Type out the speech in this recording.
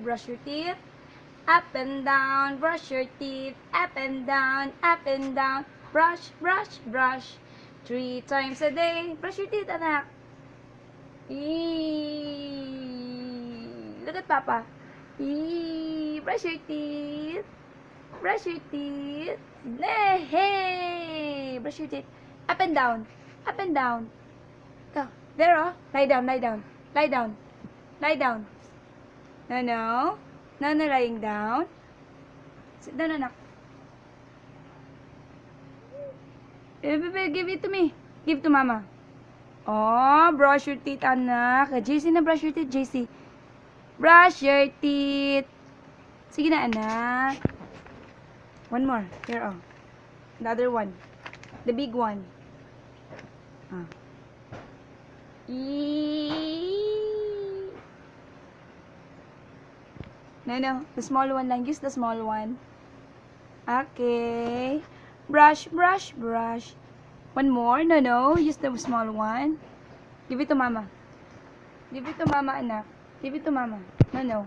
brush your teeth. Up and down, brush your teeth. Up and down, brush, brush, brush. 3 times a day. Brush your teeth, anak. Look at Papa. Brush your teeth. Brush your teeth. Hey! Brush your teeth. Up and down. Up and down. Go. There, oh. Lie down, lie down. Lie down. Lie down. No, no. No, no, lying down. Sit down, anak. Give it to me. Give to Mama. Oh, brush your teeth, anak. JC na brush your teeth, JC. Brush your teeth. Sige na, anak. One more. Here, oh. Another one. The big one. Ah. No. The small one lang. Use the small one. Okay. Brush, brush, brush. One more. No. Use the small one. Give it to Mama. Give it to Mama, anak. Give it to Mama. No.